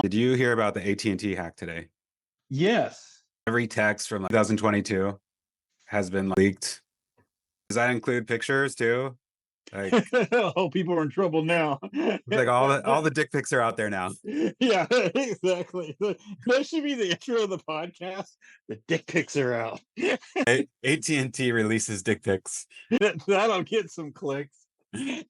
Did you hear about the AT&T hack today? Yes. Every text from 2022 has been leaked. Does that include pictures too? Like, Oh, people are in trouble now. it's like all the dick pics are out there now. Yeah, exactly. That should be the intro of the podcast. The dick pics are out. AT&T releases dick pics, That'll get some clicks.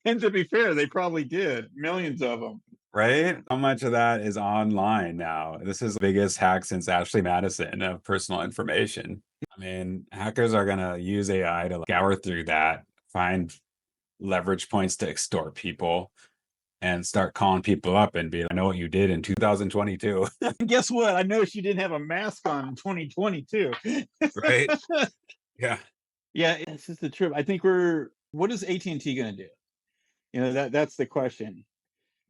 And to be fair, they probably did. Millions of them. right? How much of that is online now? This is the biggest hack since Ashley Madison of personal information. I mean, hackers are gonna use AI to scour through that, find leverage points to extort people, and start calling people up and be like, I know what you did in 2022. And guess what? I noticed you didn't have a mask on in 2022. Right? Yeah. Yeah, it's just the truth. I think what is AT&T going to do? That's the question.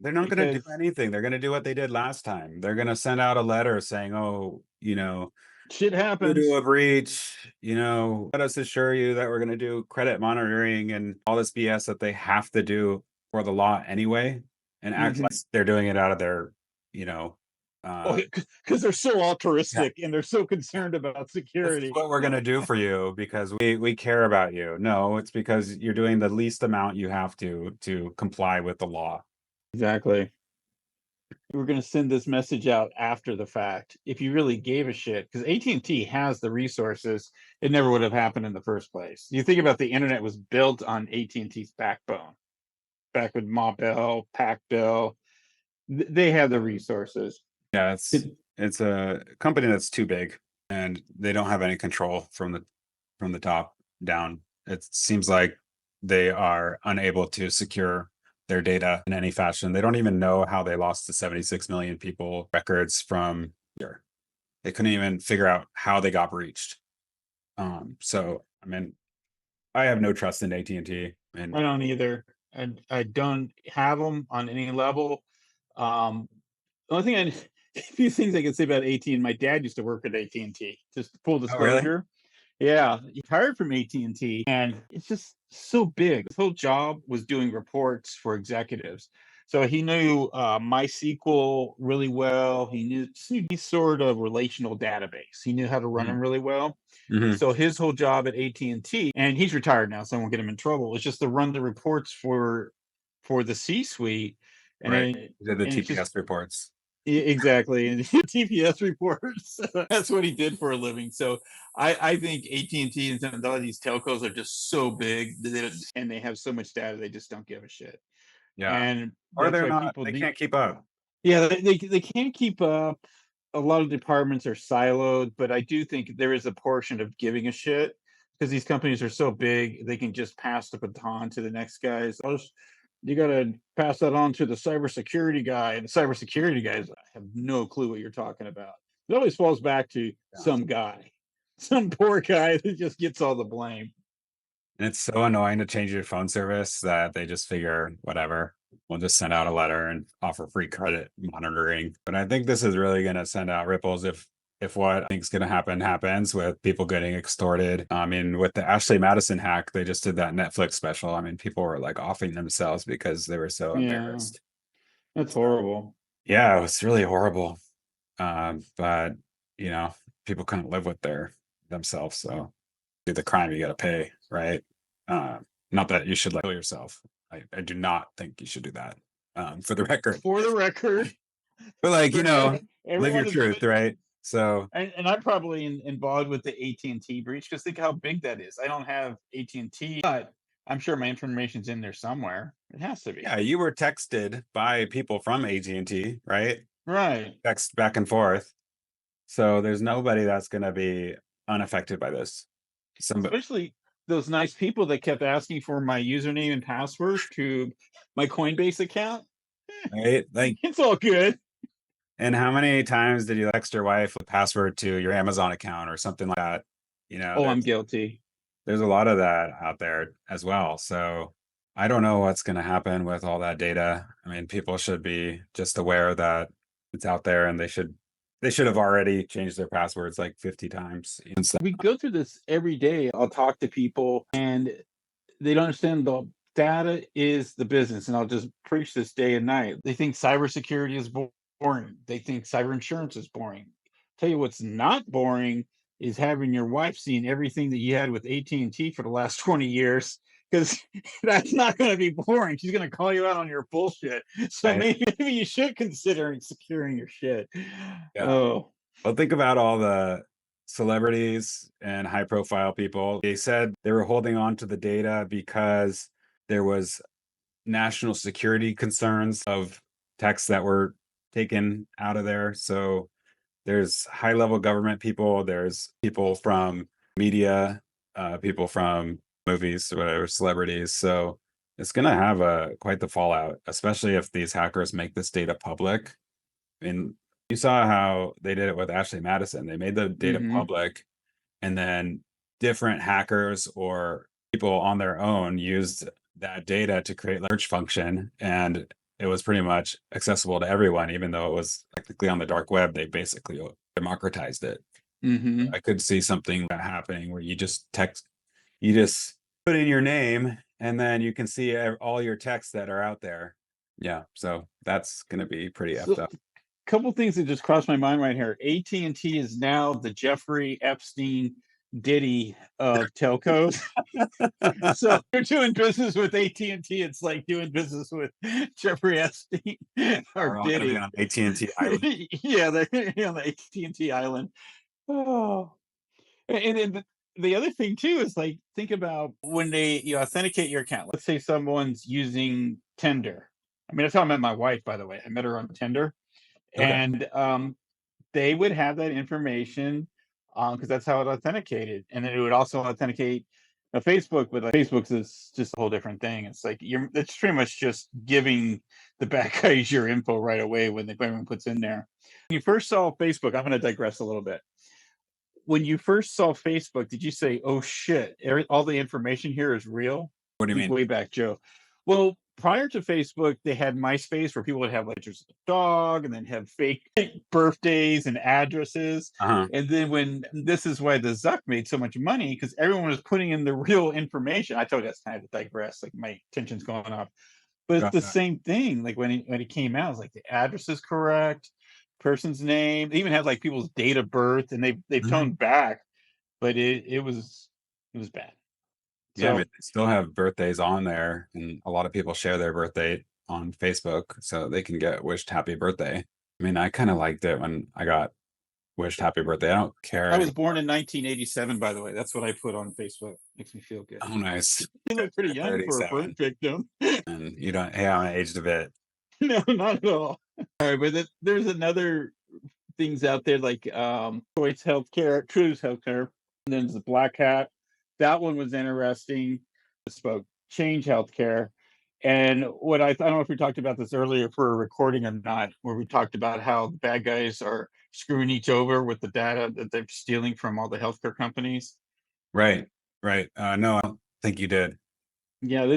They're not going to do Because anything. They're going to do what they did last time. They're going to send out a letter saying, oh, shit due to happens. a breach, let us assure you that we're going to do credit monitoring and all this BS that they have to do for the law anyway, and act like they're doing it out of their, Because they're so yeah, altruistic and they're so concerned about this is security. what we're going to do for you because we care about you. No, it's because you're doing the least amount you have to comply with the law. Exactly. We're going to send this message out after the fact. If you really gave a shit, because AT&T has the resources, it never would have happened in the first place. You think about the internet was built on AT&T's backbone. Back with Ma Bell, Pac Bell, they have the resources. Yeah, it's a company that's too big and they don't have any control from the top down. It seems like they are unable to secure their data in any fashion. They don't even know how they lost the 76 million people records from here. They couldn't even figure out how they got breached. So I mean, I have no trust in AT&T, and I don't either. I don't have them on any level. The only thing a few things I can say about AT&T. My dad used to work at AT&T. Just full oh really? disclosure. Yeah, he hired from AT&T, and it's just so big. His whole job was doing reports for executives. So he knew MySQL really well. He knew any sort of relational database. He knew how to run them really well. Mm-hmm. So his whole job at AT&T, and he's retired now, so I won't get him in trouble, was just to run the reports for the C-suite. And Right. then They did the and it's just TPS reports. exactly, and TPS reports. That's what he did for a living. So I think AT&T and some of these telcos are just so big that and they have so much data they just don't give a shit. Yeah. And Or that's they're why not, people they need. can't keep up. Yeah, they can't keep up. A lot of departments are siloed, but I do think there is a portion of giving a shit because these companies are so big, they can just pass the baton to the next guys. You got to pass that on to the cybersecurity guy, and the cybersecurity guys have no clue what you're talking about. It always falls back to some guy, some poor guy that just gets all the blame. And it's so annoying to change your phone service that they just figure, whatever, we'll just send out a letter and offer free credit monitoring. But I think this is really going to send out ripples if what I think is going to happen happens with people getting extorted. I mean, with the Ashley Madison hack, they just did that Netflix special. I mean, people were like offing themselves because they were so Yeah, embarrassed. that's horrible. Yeah, it was really horrible. But people couldn't live with themselves. So do the crime, you got to pay, right? Not that you should kill yourself. I do not think you should do that. For the record, For the record, but like live your everyone is truth, right? So and I'm probably involved with the AT&T breach because think how big that is. I don't have AT&T, but I'm sure my information's in there somewhere. It has to be. yeah, you were texted by people from AT&T, right? Right. Text back and forth. So there's nobody that's going to be unaffected by this. Especially those nice people that kept asking for my username and password to my Coinbase account. Right? Like, It's all good. and how many times did you text your wife the password to your Amazon account or something like that? Oh, I'm guilty. There's a lot of that out there as well. So I don't know what's going to happen with all that data. I mean, people should be just aware that it's out there, and they should have already changed their passwords like 50 times. We go through this every day. I'll talk to people and they don't understand the data is the business. And I'll just preach this day and night. They think cybersecurity is boring. boring. They think cyber insurance is boring. Tell you what's not boring is having your wife seeing everything that you had with AT&T for the last 20 years, because that's not going to be boring. She's going to call you out on your bullshit. So Right. maybe you should consider securing your shit. Yeah. Oh. Well, think about all the celebrities and high profile people. They said they were holding on to the data because there was national security concerns of texts that were taken out of there. So there's high level government people, there's people from media, people from movies, whatever, celebrities. So it's going to have a quite the fallout, especially if these hackers make this data public. And you saw how they did it with Ashley Madison. They made the data Hmm. public, and then different hackers or people on their own used that data to create like search function, and it was pretty much accessible to everyone, even though it was technically on the dark web. They basically democratized it. Hmm. I could see something happening where you just put in your name, and then you can see all your texts that are out there. Yeah, so that's going to be pretty effed So up. couple things that just crossed my mind right here. AT&T is now the Jeffrey Epstein Diddy of telcos. So you're doing business with AT&T. It's like doing business with Jeffrey Epstein or We're all going to be Diddy. on AT&T Island. Yeah, they're on the AT&T island. Oh, and then the other thing too is like think about when they authenticate your account. Let's say someone's using Tinder. I mean, that's how I met my wife, by the way. I met her on Tinder, Okay. and they would have that information because that's how it authenticated, and then it would also authenticate Facebook. But like, Facebook's is just a whole different thing. It's like it's pretty much just giving the bad guys your info right away when everyone puts in there. When you first saw Facebook, I'm going to digress a little bit. When you first saw Facebook, did you say, "Oh shit, all the information here is real"? What do you Think mean? way back, Joe. Well, prior to Facebook, they had MySpace where people would have like pictures of the dog and then have fake birthdays and addresses. Uh-huh. And then when this is why the Zuck made so much money because everyone was putting in the real information. I told you that's kind of digress, like my attention's going off. But it's Got the that. same thing. Like when it came out, it's like the address is correct, person's name. They even had like people's date of birth, and they've Mhm. toned back, but it was bad. Yeah, I mean, So they still have birthdays on there, and a lot of people share their birthday on Facebook, so they can get wished happy birthday. I mean, I kind of liked it when I got wished happy birthday. I don't care I was anymore. born in 1987, by the way. That's what I put on Facebook. Makes me feel good. Oh, nice. You look pretty You're young for a burn 37, victim. and you don't. Hey, I'm aged a bit. No, not at all. All right, but there's another things out there like Choice Healthcare, True's Healthcare. And then there's the Black Hat. That one was interesting. Spoke Change Healthcare. And I don't know if we talked about this earlier for a recording or not, where we talked about how the bad guys are screwing each over with the data that they're stealing from all the healthcare companies. Right, right. No, I don't think you did. Yeah,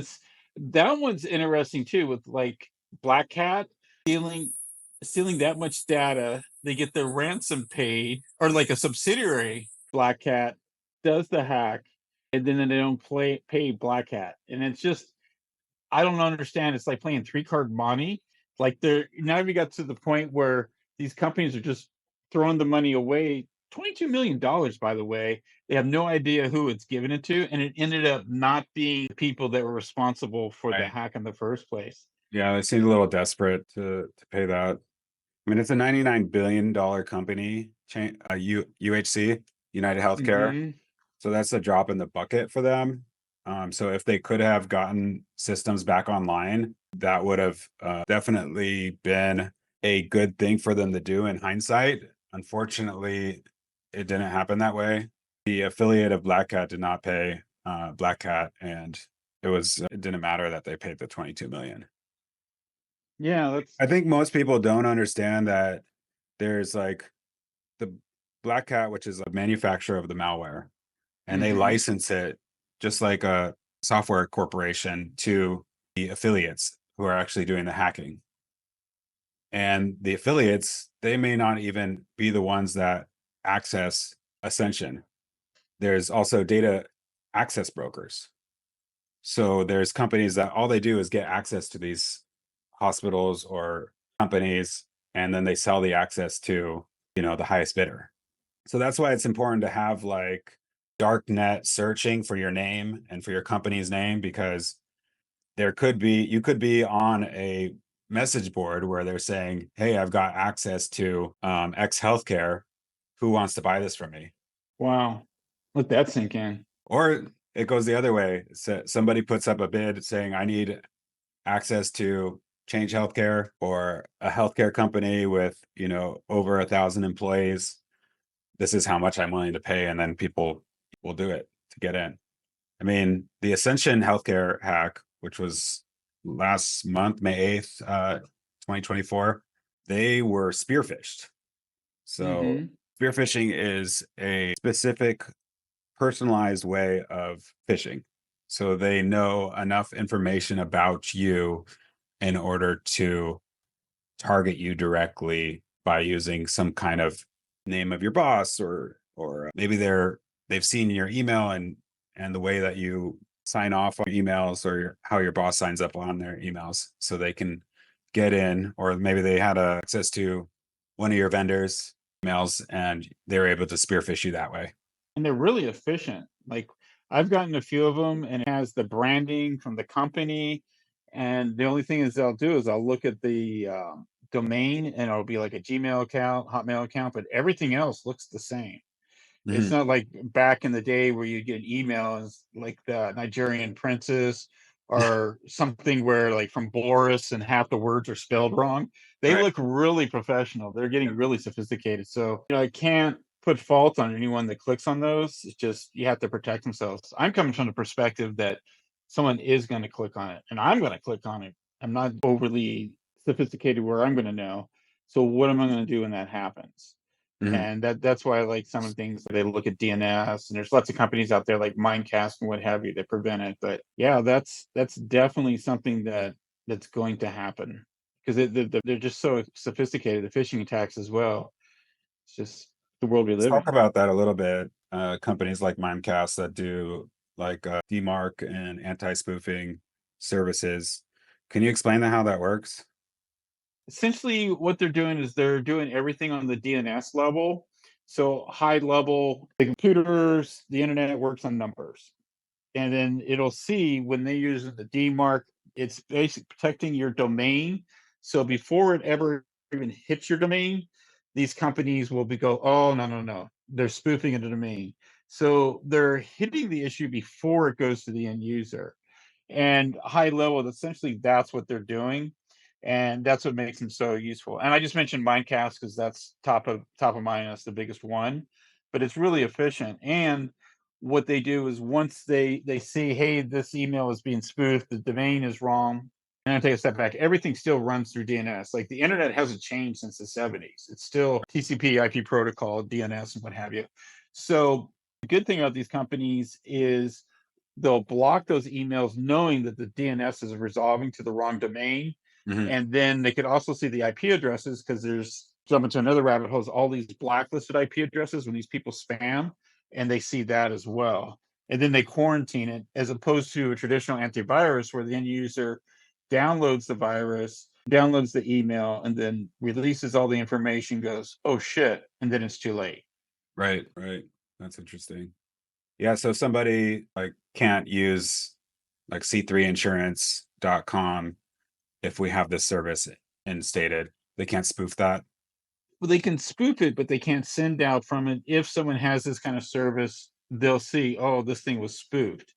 that one's interesting too, with like Black Cat stealing that much data. They get their ransom paid, or like a subsidiary Black Cat does the hack, and then they don't pay Black Hat, and it's just I don't understand. It's like playing three card money. Like they're now we got to the point where these companies are just throwing the money away. $22 million, by the way. They have no idea who it's given it to, and it ended up not being the people that were responsible for the Right. hack in the first place. Yeah, they seemed a little desperate to pay that. I mean, it's a $99 billion company, UHC, United Healthcare. Hmm. So that's a drop in the bucket for them. So if they could have gotten systems back online, that would have definitely been a good thing for them to do in hindsight. Unfortunately, it didn't happen that way. The affiliate of Black Cat did not pay Black Cat, and it didn't matter that they paid the 22 million. Yeah, I think most people don't understand that there's like the Black Cat, which is a manufacturer of the malware, and they hmm license it just like a software corporation to the affiliates who are actually doing the hacking. And the affiliates, they may not even be the ones that access Ascension. There's also data access brokers. So there's companies that all they do is get access to these hospitals or companies, and then they sell the access to, the highest bidder. So that's why it's important to have like dark net searching for your name and for your company's name, because you could be on a message board where they're saying, hey, I've got access to X healthcare. Who wants to buy this from me? Wow. Let that sink in. Or it goes the other way. Somebody puts up a bid saying, I need access to Change Healthcare or a healthcare company with, over 1,000 employees. This is how much I'm willing to pay. And then people will do it to get in. I mean, the Ascension healthcare hack, which was last month, May 8th, 2024, they were spearphished. So Hmm. spearphishing is a specific personalized way of phishing. So they know enough information about you in order to target you directly by using some kind of name of your boss, or maybe they've seen your email and the way that you sign off on emails, or how your boss signs up on their emails, so they can get in. Or maybe they had access to one of your vendors emails and they're able to spearfish you that way. And they're really efficient. Like, I've gotten a few of them, and it has the branding from the company. And the only thing is I'll do is I'll look at the domain, and it'll be like a Gmail account, Hotmail account, but everything else looks the same. It's Mhm. not like back in the day where you get an email as like the Nigerian princess or something where like from Boris and half the words are spelled wrong. They Right. look really professional. They're getting really sophisticated. So, I can't put fault on anyone that clicks on those. It's just you have to protect themselves. I'm coming from the perspective that someone is going to click on it and I'm going to click on it. I'm not overly sophisticated where I'm going to know. So what am I going to do when that happens? Mhm. And that's why I like some of the things they look at DNS, and there's lots of companies out there like Mindcast and what have you that prevent it. But yeah, that's definitely something that's going to happen because they're just so sophisticated. The phishing attacks as well. It's just the world we Let's live talk in. about that a little bit. Companies like Mimecast that do like DMARC and anti-spoofing services. Can you explain how that works? Essentially, what they're doing is they're doing everything on the DNS level. So high level, the computers, the internet works on numbers. And then it'll see when they use the DMARC, it's basically protecting your domain. So before it ever even hits your domain, these companies will be go, oh no, no, no. They're spoofing into the domain. So they're hitting the issue before it goes to the end user. And high level, essentially that's what they're doing. And that's what makes them so useful. And I just mentioned Mindcast because that's top of mind. That's the biggest one, but it's really efficient. And what they do is once they see, hey, this email is being spoofed, the domain is wrong. And I take a step back. Everything still runs through DNS. Like the internet hasn't changed since the 70s. It's still TCP, IP protocol, DNS, and what have you. So the good thing about these companies is they'll block those emails knowing that the DNS is resolving to the wrong domain. Hmm. And then they could also see the IP addresses because there's jumping to another rabbit hole, all these blacklisted IP addresses when these people spam, and they see that as well. And then they quarantine it as opposed to a traditional antivirus where the end user downloads the virus, downloads the email, and then releases all the information, goes, oh shit, and then it's too late. Right, right. That's interesting. Yeah, so somebody like can't use like c3insurance.com if we have this service instated. They can't spoof that. Well, they can spoof it, but they can't send out from it. If someone has this kind of service, they'll see, oh, this thing was spoofed.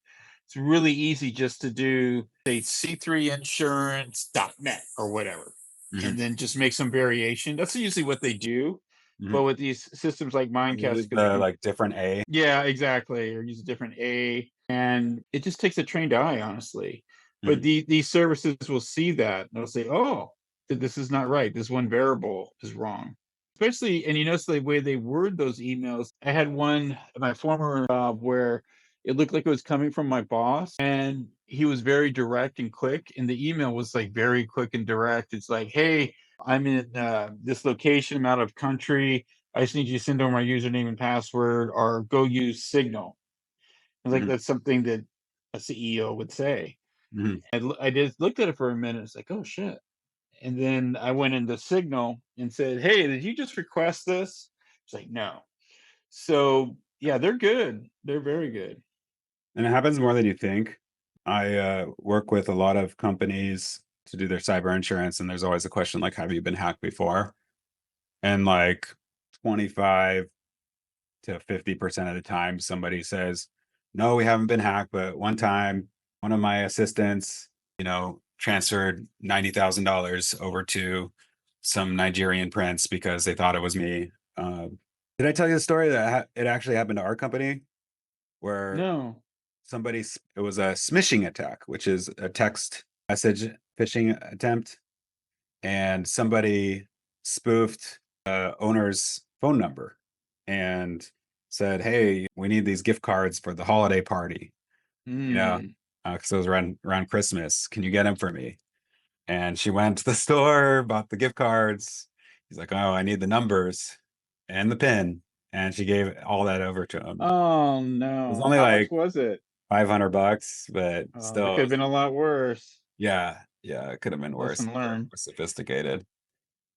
It's really easy just to do, say, c3insurance.net or whatever, Hmm. and then just make some variation. That's usually what they do. Hmm. But with these systems like Mindcast, Use because they the can, like different A. yeah, exactly, or use a different A, and it just takes a trained eye, honestly. But Mhm. these services will see that and they'll say, oh, this is not right. This one variable is wrong. Especially, and you notice the way they word those emails. I had one at my former job where it looked like it was coming from my boss, and he was very direct and quick. And the email was like very quick and direct. It's like, hey, I'm in this location, I'm out of country. I just need you to send over my username and password or go use Signal. It's like Mhm. that's something that a CEO would say. Mhm. I just looked at it for a minute. It's like, oh shit. And then I went into Signal and said, "Hey, did you just request this?" She's like, "No." So yeah, they're good. They're very good. And it happens more than you think. I work with a lot of companies to do their cyber insurance, and there's always a question like, "Have you been hacked before?" And like 25 to 50% of the time, somebody says, "No, we haven't been hacked, but one time, one of my assistants, transferred $90,000 over to some Nigerian prince because they thought it was me." Did I tell you the story that it actually happened to our company where No. it was a smishing attack, which is a text message phishing attempt, and somebody spoofed the owner's phone number and said, "Hey, we need these gift cards for the holiday party, you know, Mm. because it was around Christmas. Can you get them for me?" And she went to the store, bought the gift cards. He's like, "Oh, I need the numbers and the pin," and she gave all that over to him. Oh It was no. only How much like was it? $500, but Oh, that still, could have been a lot worse. yeah, yeah, it could have been worse if Lesson they were learned. more sophisticated. And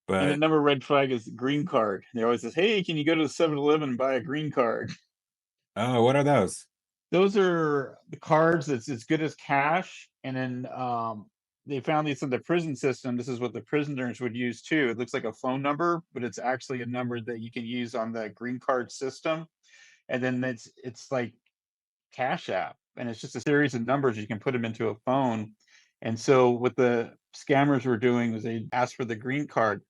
But another red flag is green card. They always says, "Hey, can you go to the 7-Eleven and buy a green card?" oh, what are those? Those are the cards that's as good as cash. And then they found these in the prison system. This is what the prisoners would use too. It looks like a phone number, but it's actually a number that you can use on the green card system. And then it's like Cash App, and it's just a series of numbers. You can put them into a phone. And so what the scammers were doing was they asked for the green card,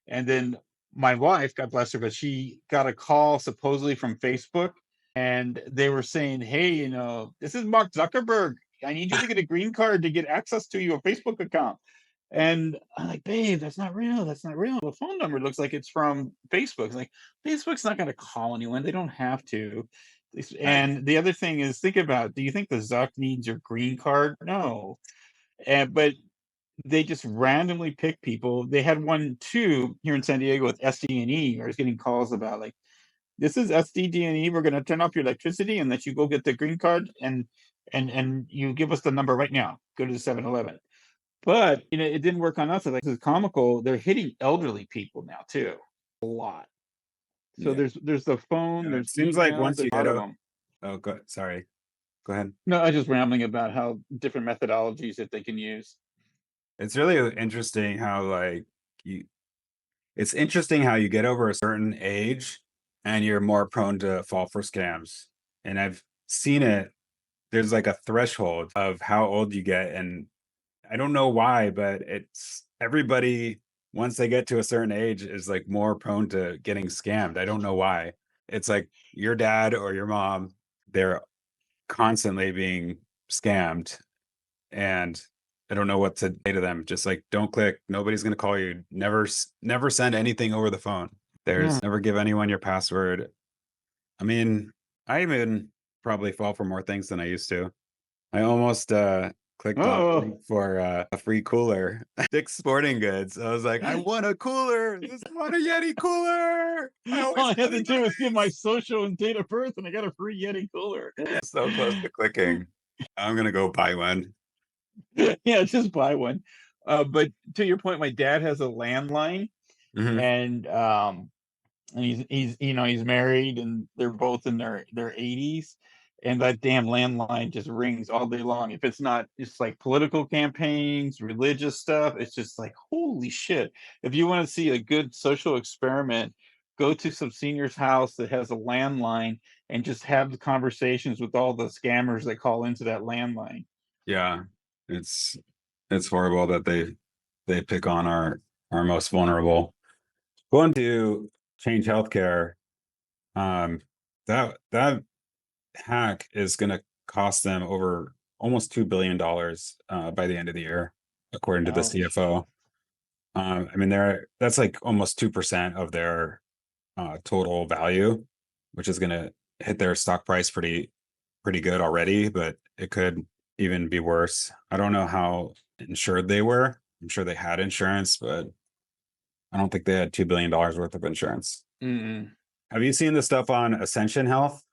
and then my wife, God bless her, but she got a call supposedly from Facebook, and they were saying, "Hey, this is Mark Zuckerberg. I need you to get a green card to get access to your Facebook account." And I'm like, "Babe, that's not real. That's not real. The phone number looks like it's from Facebook." It's like, Facebook's not going to call anyone. They don't have to. Nice. And the other thing is, think about, do you think the Zuck needs your green card? No. But they just randomly pick people. They had one too here in San Diego with SDNE. I was getting calls about like, "This is SDDNE. We're going to turn off your electricity and let you go get the green card, and you give us the number right now. Go to the 7-Eleven." But it didn't work on us. Like, this is comical. They're hitting elderly people now too, a lot. So Yeah. there's the phone, Yeah, it there's seems like email, once there's you a lot get of a them. oh, sorry. Go ahead. No, I was just rambling about how different methodologies that they can use. It's really interesting how like you it's interesting how you get over a certain age and you're more prone to fall for scams. And I've seen it. There's like a threshold of how old you get, and I don't know why, but it's everybody once they get to a certain age is like more prone to getting scammed. I don't know why. It's like your dad or your mom, they're constantly being scammed, and I don't know what to say to them. Just like, don't click. Nobody's going to call you. Never send anything over the phone. Yeah. There's never give anyone your password. I mean, I even probably fall for more things than I used to. I almost clicked on a Oh. link for a free cooler, Dick's Sporting Goods. I was like, I want a cooler. I want a Yeti cooler. I All always I had wanted to one do of was give my these. social and date of birth, and I got a free Yeti cooler. So close to clicking. I'm gonna go buy one. Yeah, just buy one. But to your point, my dad has a landline, Hmm. and he's married, and they're both in their 80s, and that damn landline just rings all day long. If it's not, it's like political campaigns, religious stuff. It's just like, holy shit. If you want to see a good social experiment, go to some senior's house that has a landline and just have the conversations with all the scammers that call into that landline. Yeah, it's it's horrible that they pick on our most vulnerable. Going to change healthcare. Um, that hack is going to cost them over almost $2 billion by the end of the year, according to the Ouch. CFO. I mean, that's like almost 2% of their total value, which is going to hit their stock price pretty good already, but it could even be worse. I don't know how insured they were. I'm sure they had insurance, but I don't think they had $2 billion worth of insurance. Mm-mm. Have you seen the stuff on Ascension Health?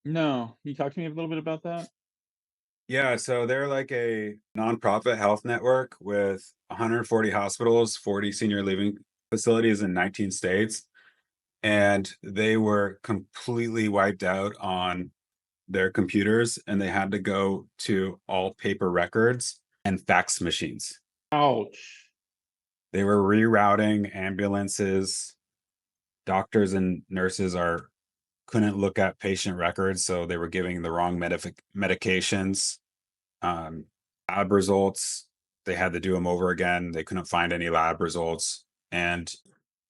No, can you talk to me a little bit about that? Yeah, so they're like a nonprofit health network with 140 hospitals, 40 senior living facilities in 19 states. And they were completely wiped out on their computers and they had to go to all paper records and fax machines. Ouch. They were rerouting ambulances. Doctors and nurses are couldn't look at patient records, so they were giving the wrong medications. Um, Lab results, they had to do them over again. They couldn't find any lab results. And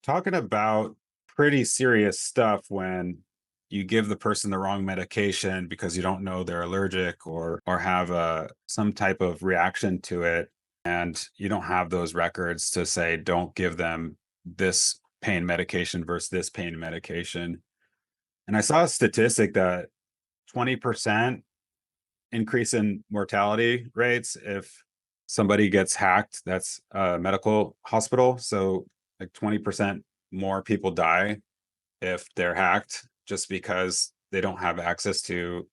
talking about pretty serious stuff when you give the person the wrong medication because you don't know they're allergic or have some type of reaction to it, and you don't have those records to say don't give them this pain medication versus this pain medication. And I saw a statistic that 20% increase in mortality rates if somebody gets hacked that's a medical hospital. So like 20% more people die if they're hacked just because they don't have access to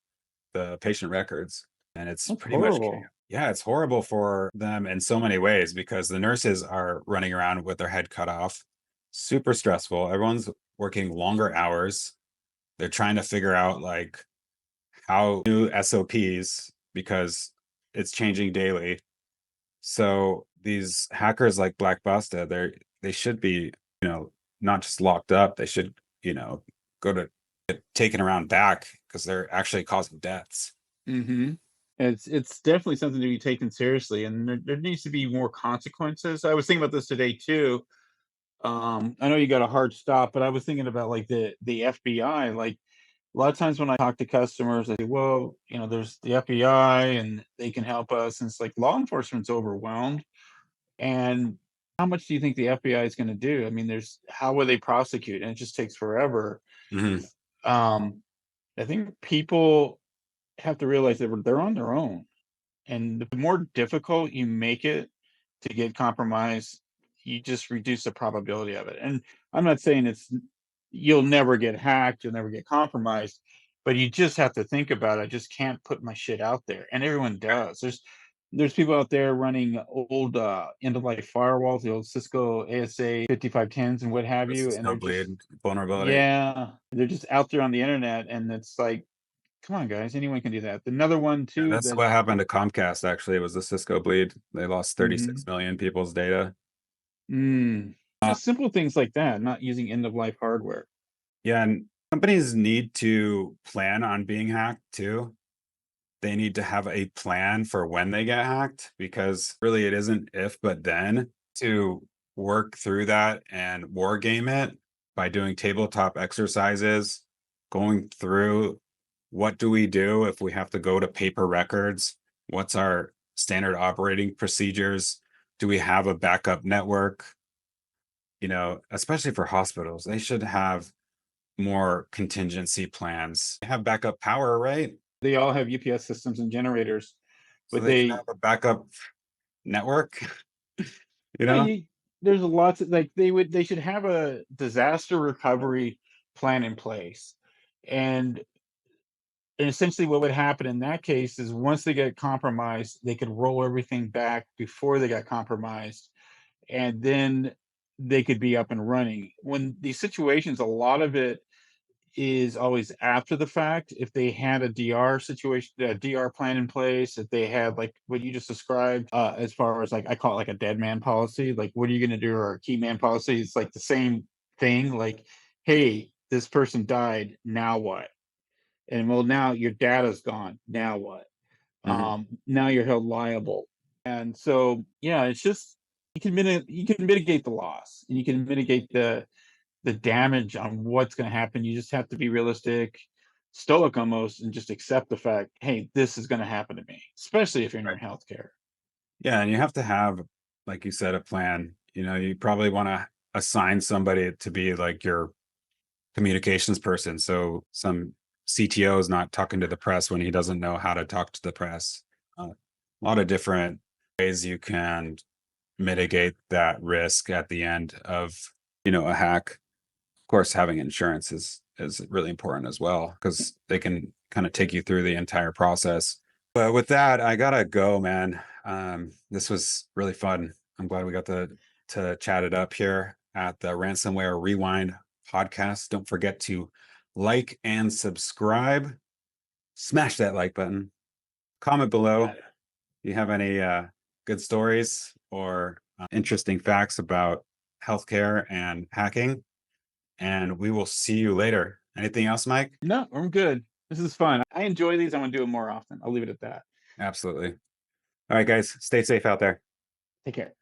the patient records. And it's That's pretty much, horrible. yeah, it's horrible for them in so many ways because the nurses are running around with their head cut off. Super stressful. Everyone's working longer hours. They're trying to figure out like how new SOPs because it's changing daily. So these hackers like Black Basta, they should be, not just locked up. They should, you know, go to get taken around back because they're actually causing deaths. Mhm. It's definitely something to be taken seriously, and there needs to be more consequences. I was thinking about this today too. I know you got a hard stop, but I was thinking about, like, the FBI, like, a lot of times when I talk to customers, they say, "Well, there's the FBI and they can help us," and it's like law enforcement's overwhelmed, and how much do you think the FBI is gonna do? I mean, there's how will they prosecute? And it just takes forever. Hmm. Um, I think people have to realize that they're on their own. And the more difficult you make it to get compromised, you just reduce the probability of it. And I'm not saying you'll never get hacked, you'll never get compromised, but you just have to think about it. I just can't put my shit out there. And everyone does. There's people out there running old end of life firewalls, the old Cisco ASA 5510s and what have This you. is And no they're just, bleed vulnerability. yeah, they're just out there on the internet. And it's like, come on, guys, anyone can do that. Another one Yeah, too that's that what happened to Comcast. Actually, it was the Cisco bleed. They lost 36 mhm. million people's data. Uh, Just simple things like that, not using end of life hardware. yeah, and companies need to plan on being hacked too. They need to have a plan for when they get hacked because really it isn't if but then to work through that and war game it by doing tabletop exercises, going through what do we do if we have to go to paper records? What's our standard operating procedures? Do we have a backup network? Especially for hospitals, they should have more contingency plans. They have backup power, right? They all have UPS systems and generators, So but they should have a backup network, you yeah, know? there's lots of like they should have a disaster recovery plan in place. And, and essentially what would happen in that case is once they get compromised, they could roll everything back before they got compromised, and then they could be up and running. When these situations, a lot of it is always after the fact. If they had a DR situation, a DR plan in place, if they had like what you just described, as far as like I call it like a dead man policy, like what are you going to do, or a key man policy, it's like the same thing. Like, hey, this person died, now what? And well, now your data's gone, now what? Mhm. Now you're held liable. And so, yeah, it's just you can mitigate the loss and you can mitigate the damage on what's going to happen. You just have to be realistic, stoic almost, and just accept the fact, hey, this is going to happen to me, especially if you're Right. in healthcare. Yeah, and you have to have, like you said, a plan. You probably wanna assign somebody to be like your communications person, so some CTO is not talking to the press when he doesn't know how to talk to the press. A lot of different ways you can mitigate that risk at the end of, a hack. Of course, having insurance is really important as well because they can kind of take you through the entire process. But with that, I gotta go, man. This was really fun. I'm glad we got to chat it up here at the Ransomware Rewind podcast. Don't forget to like and subscribe. Smash that like button. Comment below. Got it. You have any good stories or interesting facts about healthcare and hacking. And we will see you later. Anything else, Mike? No, I'm good. This is fun. I enjoy these. I'm gonna do them more often. I'll leave it at that. Absolutely. All right, guys, stay safe out there. Take care.